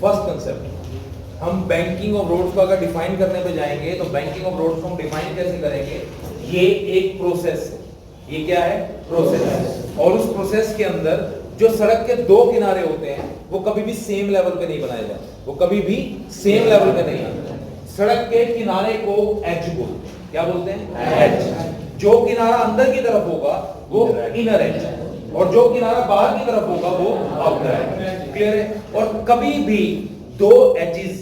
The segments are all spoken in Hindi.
फर्स्ट कंसेप्ट हम बैंकिंग ऑफ रोड्स को अगर डिफाइन करने पे जाएंगे तो बैंकिंग ऑफ रोड्स को हम डिफाइन कैसे करेंगे? ये एक प्रोसेस है। ये क्या है? प्रोसेस है। और उस प्रोसेस के अंदर जो सड़क के दो किनारे होते हैं वो कभी भी सेम लेवल पे नहीं बनाए जाते, वो कभी भी सेम लेवल पे नहीं आते। सड़क के किनारे को एज बोलते हैं। क्या बोलते हैं? एज। जो किनारा अंदर की तरफ होगा वो इनर एज, और जो किनारा बाहर की तरफ होगा वो आउटर एज। क्लियर है? और कभी भी दो एजेस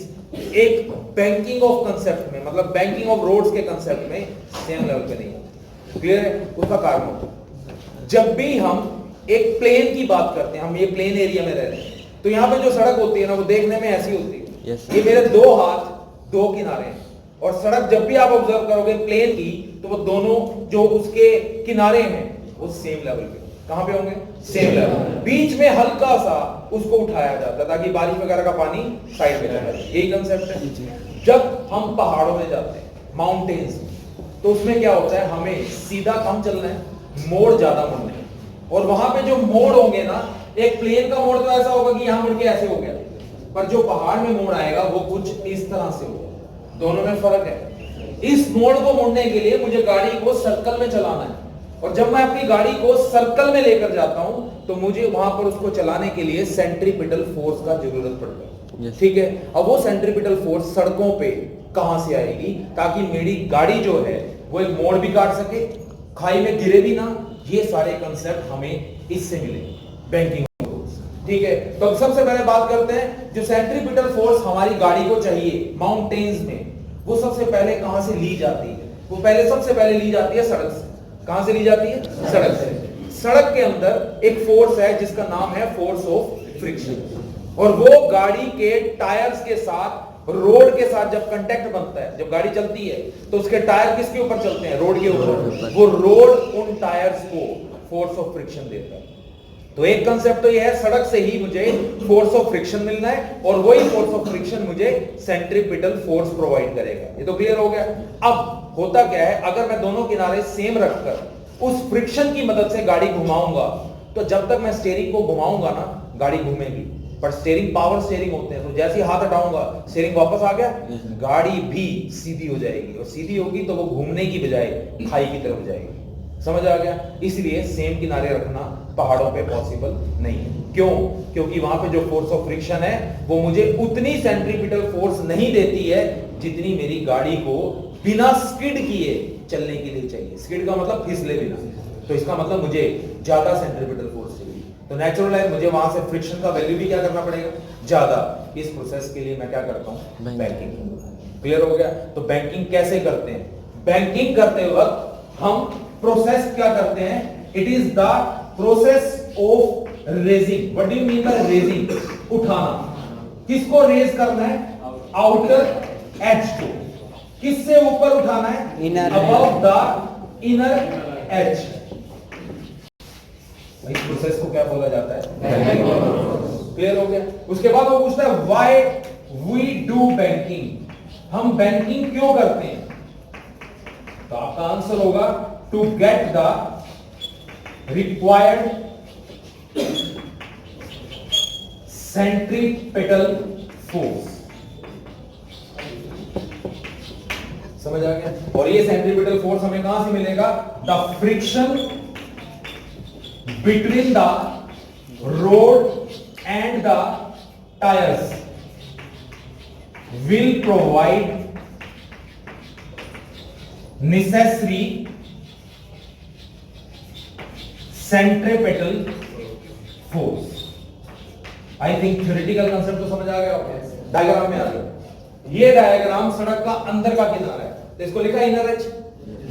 एक बैंकिंग ऑफ कंसेप्ट में, मतलब बैंकिंग ऑफ रोड्स के कंसेप्ट में सेम लेवल पे नहीं होते। क्लियर है? उसका कारण होता है जब भी हम एक प्लेन की बात करते हैं, हम ये प्लेन एरिया में रह रहे हैं, तो यहाँ पे जो सड़क होती है ना वो देखने में ऐसी होती है। ये मेरे दो हाथ दो किनारे हैं, और सड़क जब भी आप ऑब्जर्व करोगे प्लेन की, तो वो दोनों जो उसके किनारे हैं वो सेम लेवल पे। कहां पे होंगे? Same level. बीच में हल्का सा उसको उठाया जाता है ताकि बारिश वगैरह का पानी साइड में चला जाए। यही कंसेप्ट है। जब हम पहाड़ों में जाते हैं, माउंटेन्स, तो उसमें क्या होता है, हमें सीधा कम चलना है, मोड़ ज्यादा मुड़ना है। और वहां पे जो मोड़ होंगे ना, एक प्लेन का मोड़ तो ऐसा होगा कि यहां मुड़ के ऐसे हो गया, पर जो पहाड़ में मोड़ आएगा वो कुछ इस तरह से होगा। दोनों में फर्क है। इस मोड़ को मोड़ने के लिए मुझे गाड़ी को सर्कल में चलाना है, और जब मैं अपनी गाड़ी को सर्कल में लेकर जाता हूं तो मुझे वहां पर उसको चलाने के लिए सेंट्रीपिटल फोर्स का जरूरत पड़ता है। ठीक है? अब वो सेंट्रीपिटल फोर्स सड़कों पे कहां से आएगी ताकि मेरी गाड़ी जो है वो एक मोड़ भी काट सके, खाई में गिरे भी ना। ये सारे कंसेप्ट हमें इससे मिलेंगे, बैंकिंग फोर्स। ठीक है? तो अब सबसे पहले बात करते हैं जो सेंट्रीपिटल फोर्स हमारी गाड़ी को चाहिए माउंटेन्स में, वो सबसे पहले कहां से ली जाती है? वो पहले सबसे पहले ली जाती है सड़क से। कहां से ली जाती है? सड़क से। सड़क के अंदर एक फोर्स है जिसका नाम है फोर्स ऑफ फ्रिक्शन, और वो गाड़ी के टायर्स के साथ, रोड के साथ जब कांटेक्ट बनता है, जब गाड़ी चलती है तो उसके टायर किसके ऊपर चलते हैं? रोड के ऊपर। वो रोड उन टायर्स को फोर्स ऑफ फ्रिक्शन देता है। तो एक कंसेप्ट तो ये है, सड़क से ही मुझे फोर्स ऑफ फ्रिक्शन मिलना है, और वही फोर्स ऑफ फ्रिक्शन मुझे सेंट्रीपिटल फोर्स प्रोवाइड करेगा। ये तो क्लियर हो गया। अब होता क्या है, अगर मैं दोनों किनारे सेम रखकर उस फ्रिक्शन की मदद से गाड़ी घुमाऊंगा, तो जब तक मैं स्टीयरिंग को घुमाऊंगा ना, गाड़ी घूमेगी। पर स्टीयरिंग पावर स्टीयरिंग होते हैं, तो जैसे ही हाथ हटाऊंगा स्टीयरिंग वापस आ गया, गाड़ी भी सीधी हो जाएगी, और सीधी होगी तो वो घूमने की बजाय खाई की तरफ जाएगी। समझ आ गया? इसलिए सेम किनारे रखना पहाड़ों पे पॉसिबल नहीं है। क्यों? क्योंकि वहां पे जो फोर्स ऑफ फ्रिक्शन है वो मुझे उतनी सेंट्रीपिटल फोर्स नहीं देती है जितनी मेरी गाड़ी को बिना स्किड किए चलने के लिए चाहिए। स्किड का मतलब फिसले बिना, तो इसका मतलब मुझे ज्यादा सेंट्रीपिटल फोर्स चाहिए। तो नेचुरल है मुझे वहां से फ्रिक्शन का वैल्यू भी क्या करना पड़ेगा? ज्यादा। इस प्रोसेस के लिए मैं क्या करता हूं? बैंकिंग। क्लियर हो गया? तो बैंकिंग कैसे करते हैं? बैंकिंग करते वक्त हम प्रोसेस क्या करते हैं? It is the process of raising. What do you mean by raising? उठाना। किसको रेज करना है? आउटर एज को। किससे ऊपर उठाना है? Inner, above the inner as. इस प्रोसेस को क्या बोला जाता है? क्लियर हो गया? उसके बाद वो पूछता है व्हाई वी डू बैंकिंग। हम बैंकिंग क्यों करते हैं? तो आपका आंसर होगा to get the required centripetal force. समझ आ गया? और ये सेंट्रीपिटल फोर्स हमें कहां से मिलेगा? The friction between the road and the tyres will provide necessary centripetal force। I think theoretical concept तो समझ आ गया होगा। डायग्राम में आ गया। ये डायग्राम सड़क का अंदर का किनारा है, तो इसको लिखा इनर एज।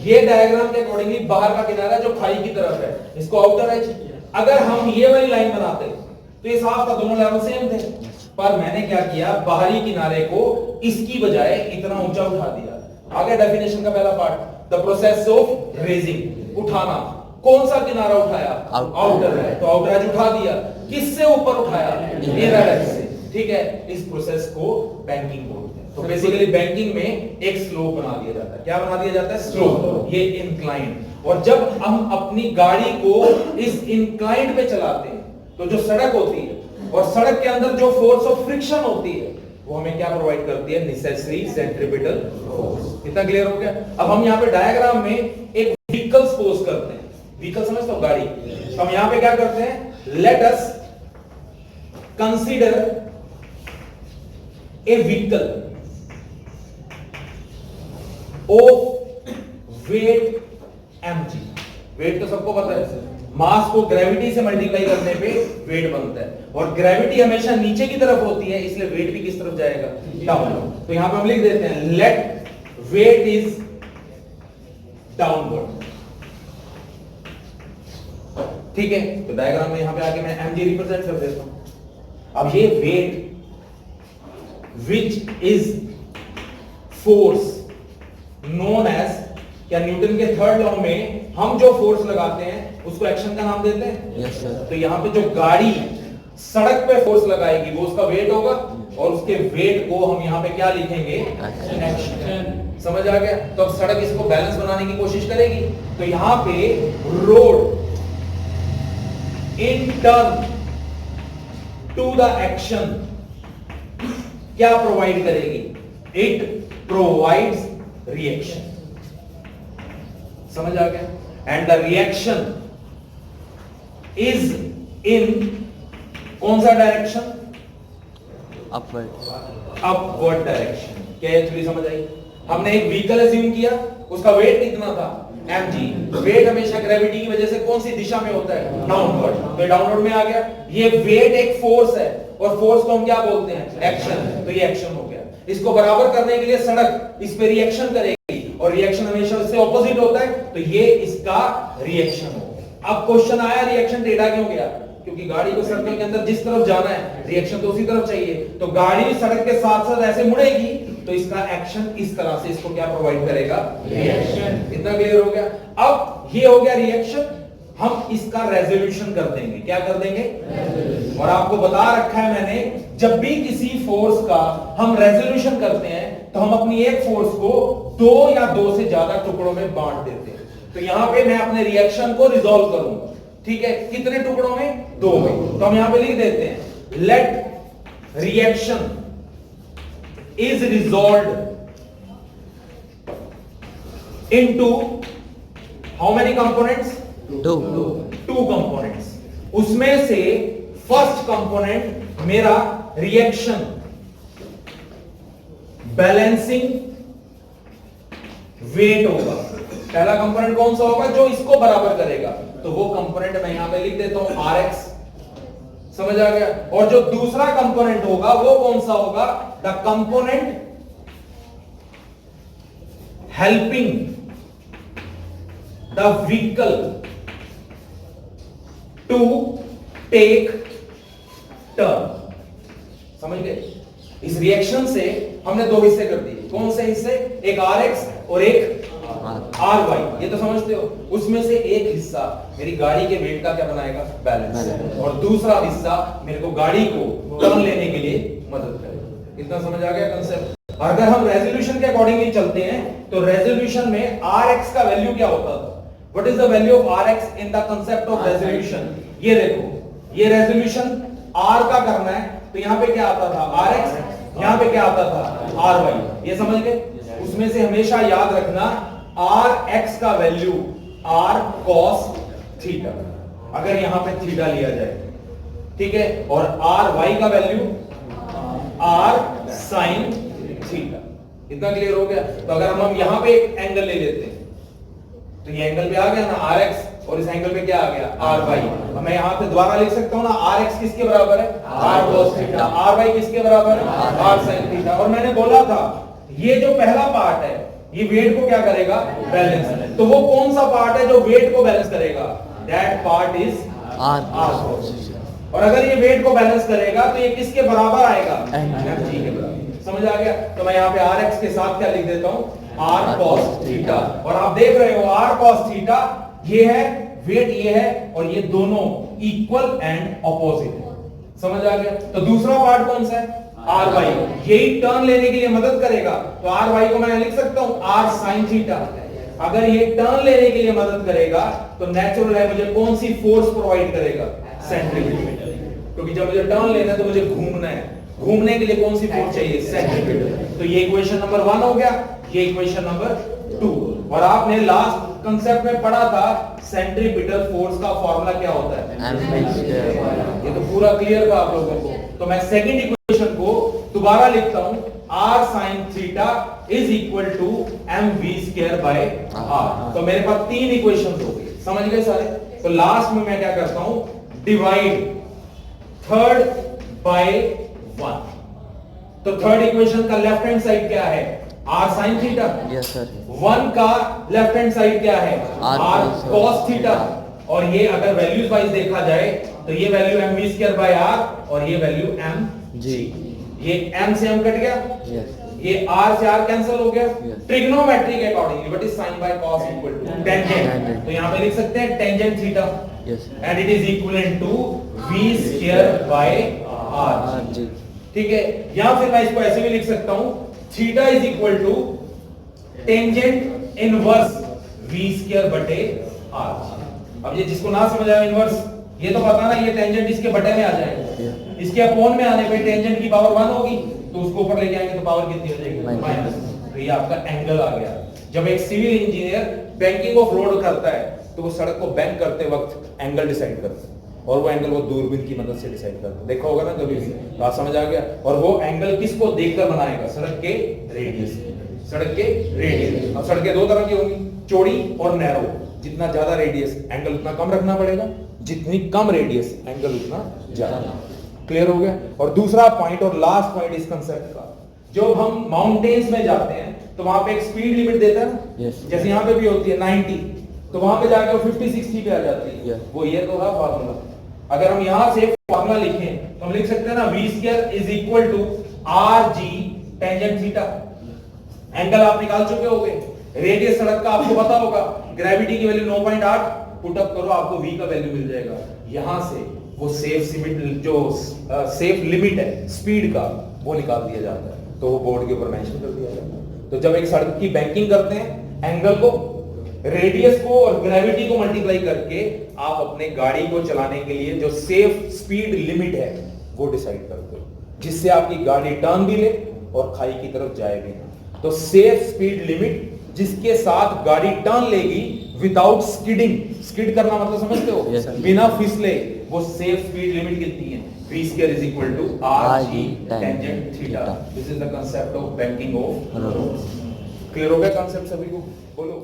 ये डायग्राम के अकॉर्डिंगली बाहर का किनारा जो खाई की तरफ है, इसको आउटर एज। अगर हम ये वाली लाइन बनाते तो ये साफ था, दोनों लेवल सेम थे, पर मैंने क्या किया, बाहरी किनारे को इसकी बजाय इतना ऊंचा उठा दिया। आगे डेफिनेशन का पहला part, the process of raising, उठाना। कौन सा किनारा उठाया? आउटर है, तो आउटर एज उठा दिया। किससे ऊपर उठाया? इनर एज से। ठीक है? इस प्रोसेस को बैंकिंग बोलते हैं। तो बेसिकली बैंकिंग में एक स्लोप बना दिया जाता है। क्या बना दिया जाता है? स्लोप। ये इंक्लाइन। और जब हम अपनी गाड़ी को इस इंक्लाइन पे चलाते हैं तो जो सड़क होती है और सड़क के अंदर जो फोर्स ऑफ फ्रिक्शन होती है वो हमें क्या प्रोवाइड करती है? Necessary centripetal force. इतना क्लियर हो गया? अब हम यहाँ पे डायग्राम में एक व्हीकल सपोज करते हैं, व्हीकल समझते हो, गाड़ी। तो हम यहाँ पे क्या करते हैं? Let us consider a vehicle of weight mg। Weight तो सबको पता है, मास को ग्रेविटी से मल्टीप्लाई करने पे वेट बनता है, और ग्रेविटी हमेशा नीचे की तरफ होती है, इसलिए वेट भी किस तरफ जाएगा? डाउन। तो यहां पे हम लिख देते हैं लेट वेट इज डाउनवर्ड। ठीक है, तो डायग्राम में यहां पे आके मैं mg रिप्रेजेंट कर देता हूं। अब ये weight which is force known as, क्या न्यूटन के थर्ड लॉ में हम जो फोर्स लगाते हैं उसको एक्शन का नाम देते हैं? Yes sir. तो यहां पे जो गाड़ी सड़क पे फोर्स लगाएगी वो उसका वेट होगा, और उसके वेट को हम यहां पे क्या लिखेंगे? एक्शन। समझ आ गया? तो अब सड़क इसको बैलेंस बनाने की कोशिश करेगी, तो यहां पे road in turn to the action क्या प्रोवाइड करेगी? It provides reaction. समझ आ गया? And the reaction is in कौन सा डायरेक्शन? अपवर्ड। Upward direction. क्या ये थोड़ी समझ आई? हमने एक व्हीकल अज्यूम किया, उसका वेट कितना था? mg। वेट हमेशा ग्रेविटी की वजह से कौन सी दिशा में होता है? डाउनवर्ड। तो डाउनवर्ड में आ गया। ये वेट एक फोर्स है, और फोर्स को हम क्या बोलते हैं? एक्शन। तो ये एक्शन हो गया। इसको बराबर करने के लिए सड़क इस पे रिएक्शन करेगी, और रिएक्शन हमेशा उससे ऑपोजिट होता है, तो ये इसका रिएक्शन हो गया। अब क्वेश्चन आया रिएक्शन टेढ़ा क्यों गया? क्योंकि गाड़ी को सर्कल के अंदर जिस तरफ जाना है रिएक्शन तो उसी तरफ चाहिए, तो गाड़ी सड़क के साथ साथ ऐसे मुड़ेगी, तो इसका एक्शन इस तरह से इसको क्या प्रोवाइड करेगा? रिएक्शन। इतना क्लियर हो गया? अब ये हो गया रिएक्शन, हम इसका रेजोल्यूशन कर देंगे। क्या कर देंगे? और आपको बता रखा है मैंने, जब भी किसी फोर्स का हम रेजोल्यूशन करते हैं तो हम अपनी एक फोर्स को दो या दो से ज्यादा टुकड़ों में बांट देते हैं। तो यहां पे मैं अपने रिएक्शन को रिजॉल्व करूंगा। ठीक है, कितने टुकड़ों में? दो में। तो हम यहां पे लिख देते हैं let reaction is resolved into how many components? Two components. उसमें से फर्स्ट कंपोनेंट मेरा रिएक्शन बैलेंसिंग वेट होगा। पहला कंपोनेंट कौन सा होगा? जो इसको बराबर करेगा, तो वो कंपोनेंट मैं यहां पे लिख देता हूं Rx। समझ आ गया? और जो दूसरा कंपोनेंट होगा वो कौन सा होगा? The component helping the vehicle to take turn. समझ गए? इस रिएक्शन से हमने दो हिस्से कर दिए। कौन से हिस्से? एक Rx और एक Ry। ये तो समझते हो? उसमें से एक हिस्सा मेरी गाड़ी के वेट का क्या बनाएगा? बैलेंस। और दूसरा हिस्सा मेरे को गाड़ी को टर्न लेने के लिए मदद करेगा। इतना समझ आ गया कंसेप्ट? अगर हम रेजोल्यूशन के अकॉर्डिंगली चलते हैं तो रेजोल्यूशन में Rx का वैल्यू क्या होता था? What is the value of Rx in the concept of resolution? ये देखो, ये रेजोल्यूशन R का करना है, तो यहां पे क्या आता था? Rx। यहां पे क्या आता था? Ry। ये समझ गए? उसमें से हमेशा याद रखना Rx का वैल्यू R cos थीटा, अगर यहां पे थीटा लिया जाए, ठीक है, और Ry का वैल्यू R sin थीटा। इतना क्लियर हो गया? तो अगर हम यहां पे एक एंगल ले लेते हैं, तो ये एंगल पे आ गया ना Rx, और इस एंगल पे क्या आ गया? Ry। अब मैं यहां पे दोबारा लिख सकता हूं ना, Rx किसके बराबर है? R cos theta. Ry किसके बराबर है? R sin theta. और मैंने बोला था ये जो पहला पार्ट है ये वेट को क्या करेगा? बैलेंस। तो वो कौन सा पार्ट है जो वेट को बैलेंस करेगा? That part is R cos। और अगर ये वेट को बैलेंस करेगा तो ये किसके बराबर आएगा? mg के बराबर। समझ आ गया? तो मैं यहाँ पे Rx के साथ क्या लिख देता हूँ? R cos theta. और आप देख रहे हो R cos थीटा ये है, वेट ये है, और ये दोनों इक्वल एंड ऑपोजिट है। समझ आ गया? तो दूसरा पार्ट कौन सा है? Ry। यही टर्न लेने के लिए मदद करेगा, तो Ry को मैं लिख सकता हूं R sin थीटा। अगर ये टर्न लेने के लिए मदद करेगा तो नेचुरल है मुझे कौन सी फोर्स प्रोवाइड करेगा? सेंट्रीपिटल। क्योंकि जब मुझे टर्न लेना है तो मुझे घूमना है, घूमने के लिए कौन सी फोर्स चाहिए, सेंट्रीपिटल। तो ये इक्वेशन नंबर 1 हो गया, ये इक्वेशन नंबर 2। और आपने लास्ट कंसेप्ट में पढ़ा था सेंट्रीपिटल फोर्स का फॉर्मूला क्या होता है, ये तो पूरा क्लियर था आप लोगों को। तो मैं सेकंड इक्वेशन को दोबारा लिखता हूं, r sin theta is equal to mv square by r। तो मेरे पास 3 इक्वेशंस हो गई, समझ गए सारे। तो लास्ट में मैं क्या करता हूं, डिवाइड थर्ड बाय 1। तो थर्ड इक्वेशन का लेफ्ट हैंड साइड क्या है, r sin theta. Yes sir. 1 का लेफ्ट हैंड साइड क्या है, r cos थीटा। और ये अगर वैल्यूज वाइज देखा जाए तो ये value mv square by r और ये वैल्यू mg। ये m से m कट गया, यस। ये r से r कैंसिल हो गया। Yes. ट्रिग्नोमेट्री के accordingly what is sin by cos equal to tangent. तो यहां पे लिख सकते हैं tangent theta yes and it is equivalent to v square by r। जी। ठीक है, या फिर मैं इसको ऐसे भी लिख सकता हूं, theta is equal to tangent inverse v square बटे r। अब ये जिसको ना समझ आया इनवर्स, ये तो पता ना ये टेंजेंट इसके बटे में आ जाएगा, इसके अपॉन में आने पे टेंजेंट की पावर 1 होगी तो उसको ऊपर लेके आएंगे तो पावर कितनी हो जाएगी, माइनस। तो ये आपका एंगल आ गया। जब एक civil engineer banking of road करता है तो वो सड़क को बैंक करते वक्त एंगल डिसाइड करता है, और वो एंगल वो दूरबीन की मदद से डिसाइड करता है। देखा होगा ना कभी भी, बात समझ आ गया। और वो एंगल किसको देखकर बनाएगा, सड़क के रेडियस, सड़क के रेडियस। अब सड़कें दो तरह की होंगी, चौड़ी और नैरो। जितना ज्यादा रेडियस एंगल उतना कम रखना पड़ेगा, जितनी कम रेडियस एंगल उतना ज्यादा। क्लियर हो गया। और दूसरा पॉइंट और लास्ट पॉइंट इस कंसेप्ट का, जब हम माउंटेन्स में जाते हैं तो वहां पे एक स्पीड लिमिट देता है ना, yes. जैसे यहाँ पे भी होती है 90, तो वहां पे जाकर 50-60 पे आ जाती है। yes. वो ये तो रहा फार्मूला। अगर हम यहाँ से फार्मूला लिखें तो हम लिख सकते हैं ना, v square is equal to rg tangent theta. Angle आप निकाल चुके होगे, रेडियस सड़क का आपको पता होगा, ग्रेविटी की वैल्यू 9.8, पुट अप करो आपको v का वैल्यू मिल जाएगा। यहां से वो सेफ लिमिट, जो सेफ लिमिट है स्पीड का, वो निकाल दिया जाता है, तो वो बोर्ड के ऊपर मेंशन कर दिया जाता है। तो जब एक सड़क की बैंकिंग करते हैं, एंगल को, रेडियस को और ग्रेविटी को मल्टीप्लाई करके आप अपने गाड़ी को चलाने के लिए जो सेफ स्पीड लिमिट है वो डिसाइड करते हो, जिससे आपकी गाड़ी टर्न भी ले और खाई की तरफ जाए भी ना। तो सेफ स्पीड लिमिट जिसके साथ गाड़ी टर्न लेगी विदाउट स्किडिंग, स्किड करना मतलब समझते हो, yes, बिना फिसले, वो सेफ स्पीड लिमिट कितनी है, v square is equal to rg tangent theta। This is the concept of banking of roads। Clear हो गया concept सभी को, बोलो।